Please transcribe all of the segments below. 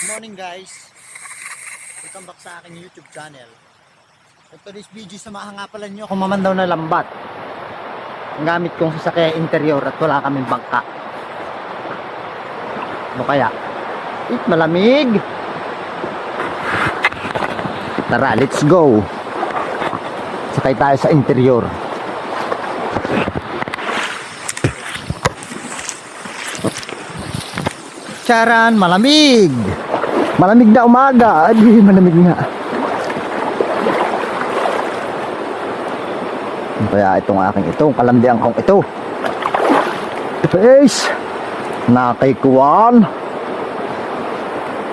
Good morning guys. Welcome back sa aking YouTube channel. For today's video, samahan nga pala nyo kung mamandaw na lambat. Ang gamit kong sasakyan interior at wala kaming bangka. Ano kaya? Malamig. Tara, let's go. Sakay tayo sa interior. Charan, malamig. Malamig na umaga. Ay, malamig nga. Kaya itong aking itong kalandian kong ito. Face. Nakikuan.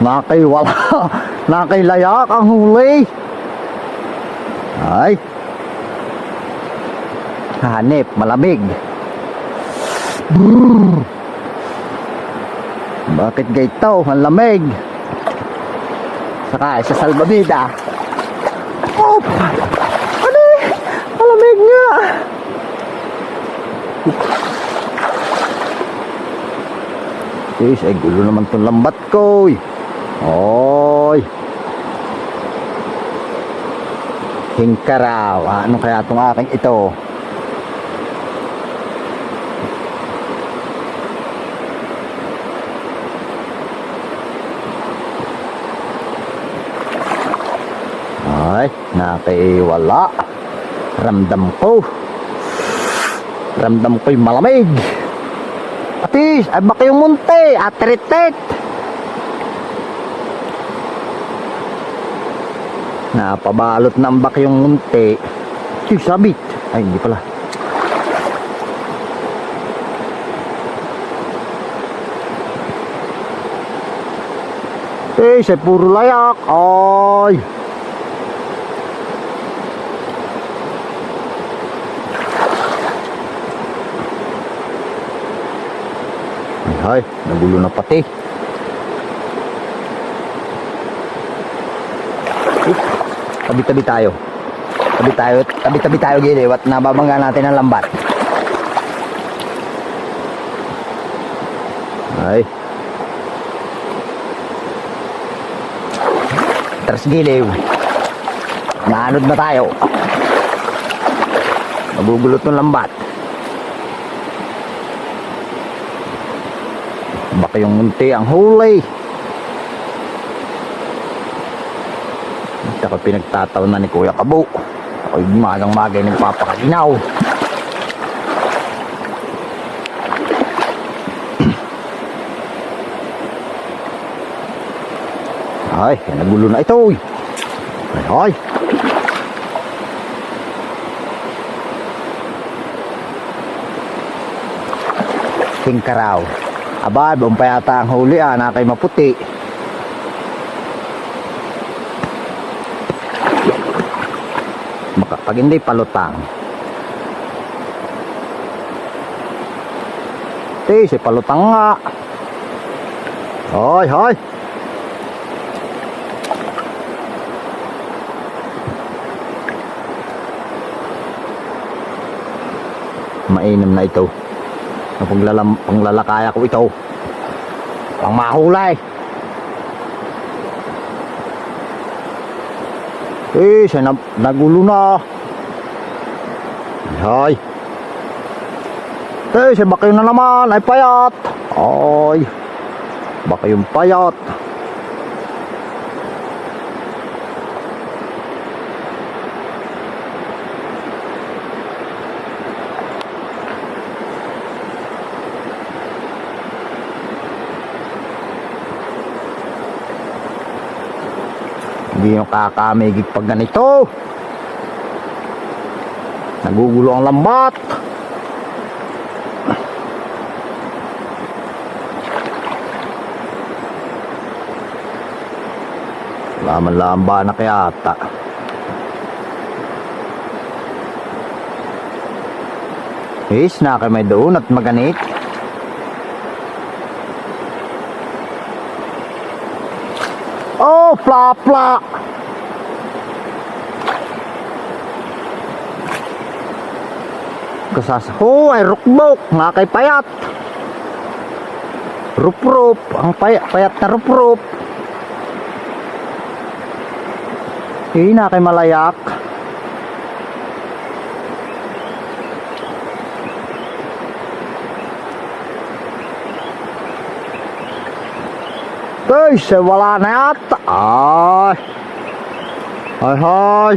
Nakiwala. Nakilayak ang huli. Ay. Hanip, malamig. Brrr. Bakit gaitaw? Ang lamig. Saka sa salbabida. Oh! Ano eh? Ang lamig nga. Yes, ay gulo naman itong lambat ko. Oy. Hingkaraw. Ano kaya itong aking ito? Ay, nakiwala. Ramdam ko'y malamig. Atis, ay baka yung munti. Atritet. Napabalot ng baka yung munti. Ito sabit. Ay, hindi pala. Atis, ay puro layak. Ay. Ay, nagulo na pati. Tabi-tabi tayo. Tabi-tabi tayo gini. At nababangga natin ang lambat. Ay. Tras giliw. Naanod na tayo. Nagugulot ng lambat. Baka yung munti ang huli. Ito ko pinagtataon na ni Kuya Kabo. Ako'y magang-magay ng papakaginaw. Ay, nagulo na ito. Ay. Hingkaraw. Aba, doon pa yata ang huli, nakay maputi. Baka pag hindi palutang. Si palutang nga. Hoy, hoy. Mainam na ito. Panglalakaya ko ito. Pang mahulay. Siya nagulo na. Ay. Siya baka yun na naman. Ay payat. Ay. Baka yung payat. Hindi nyo kakamigig pag ganito. Nagugulo ang lambat. Laman-lamba na kaya ata. Nakay may doon at maganit. Oh, plap-plap. Kasas. Oh, ay rukbok. Nga kay payat. Rup-rup. Ang payat na rup-rup. Na kay malayak. Guys, wala na yata. Ay. Ay, ay.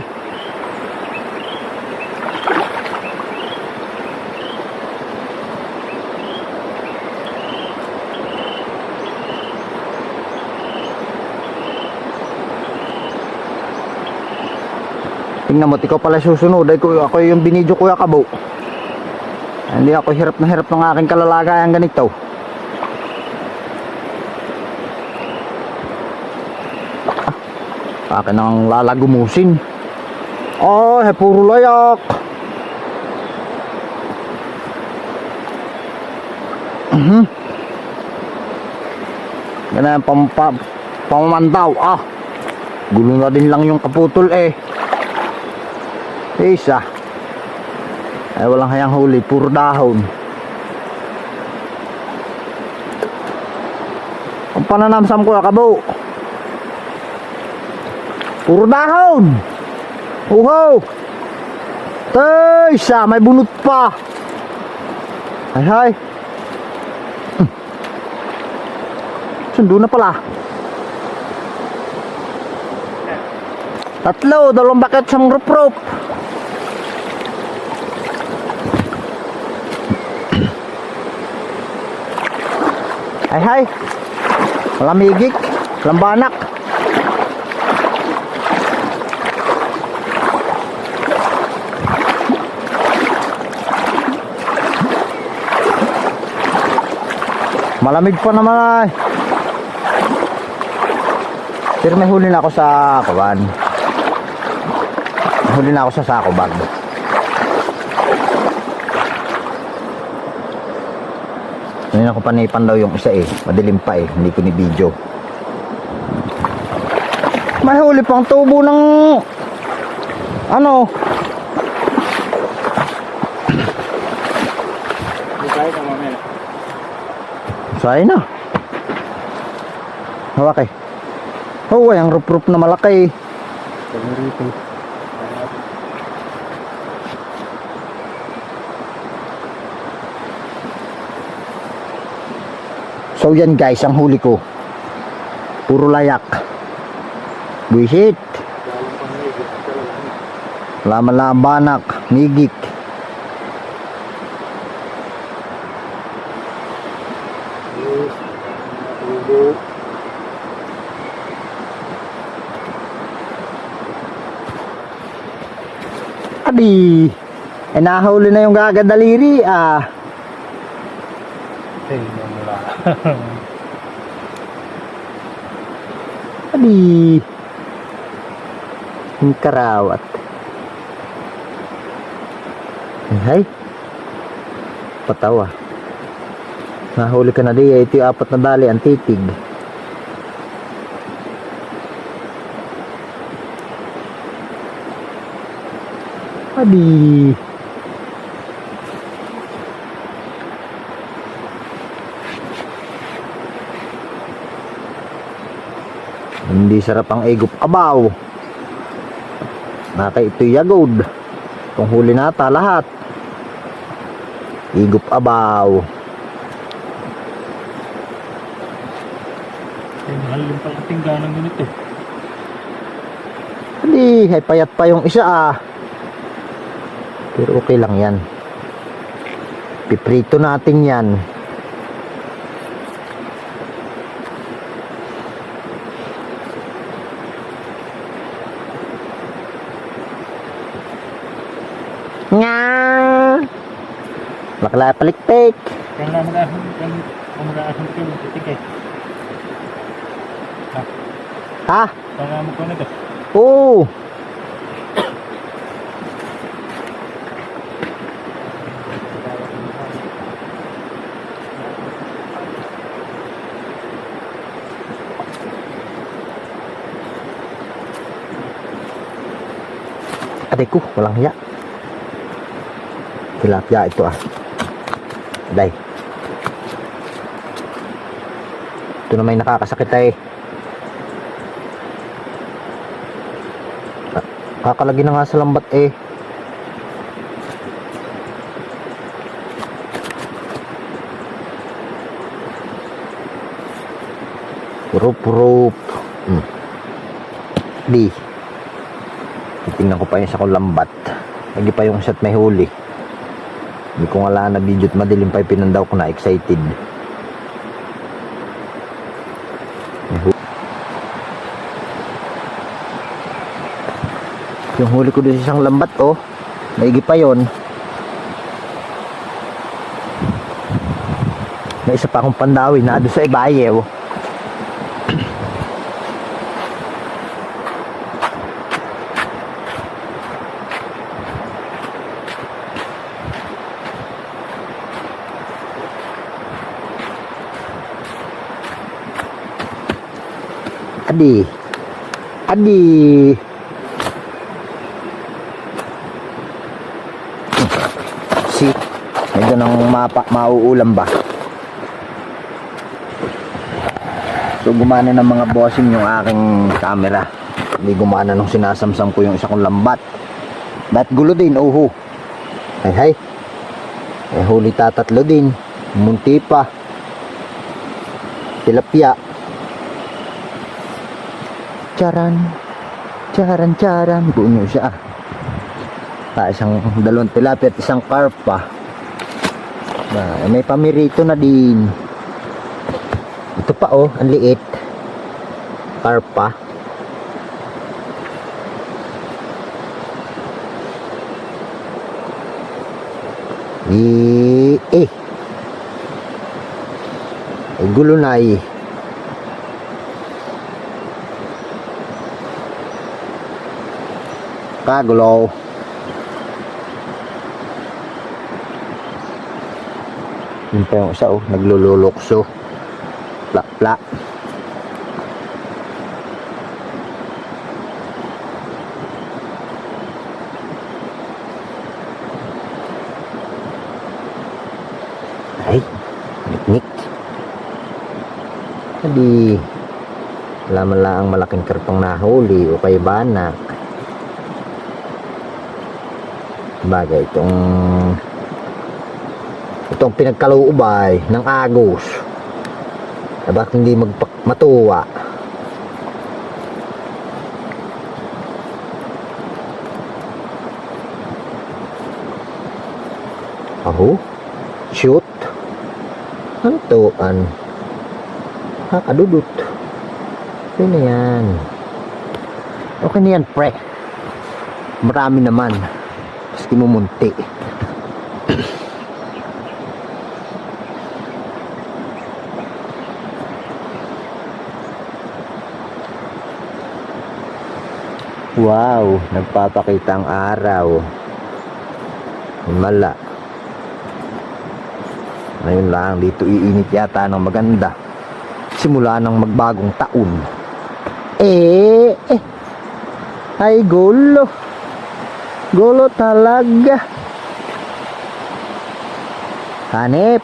Tingnan mo, ikaw pala susunod. Ako yung binidyo Kuya Kabo. Hindi ako hirap na hirap ng aking kalalagayan ganito. Akin ang lalagumusin. Ay, puro layak. Ganyan pamamandaw. Gulo na din lang yung kaputol eh. Isa. Ay walang hayang huli, puro dahon. Ang pananamsam ko Kabo. Puro dahon. Uhaw. Isa, may bunot pa. Ay hay. Sundo na pala. Tatlo, 2 bucket sang rup-rup. Ay hay. Lamigik, lambanak. Malamig pa naman ay. Pero may huli na ako sa kawan. Huli na ako sa sako bag. Ngayon ako panipan daw yung isa eh. Madilim pa eh. Hindi ko ni video. May huli pang tubo ng ano. Say na. Hawak eh. Oh, ay ang rup-rup na malaki. So yan guys, ang huli ko. Puro layak. Buisit. Laman-labanak, nigik. Adi, nahuli na yung gagadaliri Adi, yung karawat. Ay, patawa. Nahuli ka na di, ito yung 4 na dali ang titig. Adi. Hindi sarap ang Igop Abaw. Naka ito yagod. Kung huli nata lahat. Igop Abaw. Ay, mahal yung palang tingganang ganito. Hindi, ay payat pa yung isa Pero okay lang yan. Piprito natin yan. Nga! Bakla palikpik. Kaya nga mag-ahon ko yung titig eh. Ha? Kaya mo ko na ito. Oo. Aday ko, walang hiya. Tilapia ito Aday. Ito na may nakakasakit Kakalagi na nga sa lambat eh. Rup. Di. Titingnan ko pa yung sa lambat. Lagi pa yung shot may huli. Hindi ko nga lang na video at madilim pa yung pinandaw ko na excited. Yung huli ko doon sa isang lambat oh. Maigi pa yon. May isa pa akong pandawi na doon sa ibayew. Adi. Si, medyo nang mauulam ba? So gumana ng mga bossing yung aking camera. Hindi gumana nung sinasamsam ko yung isa kong lambat. Ba't gulo din, uhu. Hay. Eh huli tatatlo din. Munti pa. Tilapia. Charan. Buo nyo siya. Isang dalawang tilapia at isang karpa. May pamirito na din. Ito pa oh, ang liit. Karpa. Gulo na eh. Kagulo. Yun pa yung isa oh, naglululukso. Pla. Ay, niknik. Hindi. Wala man lang ang malaking karpang nahuli o kay banak. Bagay itong pinagkaluubay ng agos. Bakit hindi matuwa? Shoot. Hantuan. Kakadudot. Okay na yan. Okay na yan, pre. Marami naman. Maski mumunti. Wow, nagpapakita ang araw. Himala. Ngayon lang, dito iinit yata ng maganda. Simula ng magbagong taon. Ay, gulo. Gulo talaga. Hanip.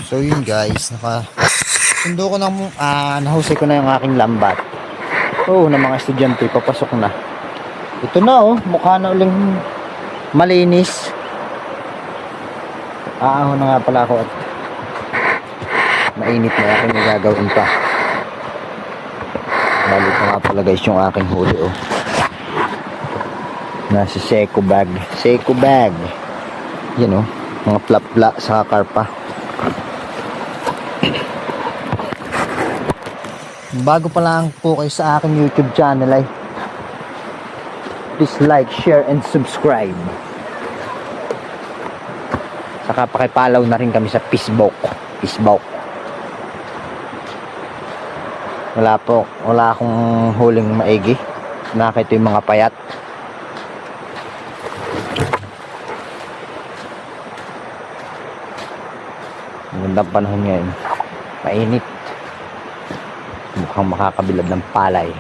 So yun guys, sundo ko nahusay ko na yung aking lambat. Ng mga estudyante papasok na. Ito na oh, mukha na uling malinis. Aahon na nga pala ako at mainit na aking gagawin pa. Balik na nga pala guys yung aking huli oh. Nasa Seiko bag. Yan oh, mga plapla sa karpa. Bago pa lang po kayo sa aking YouTube channel ay please like, share, and subscribe. Saka pakipalaw na rin kami sa Facebook. Wala akong huling maigi. Nakita yung mga payat. Magandang panahon ngayon. Mainit. Mukhang makakabilad ng palay.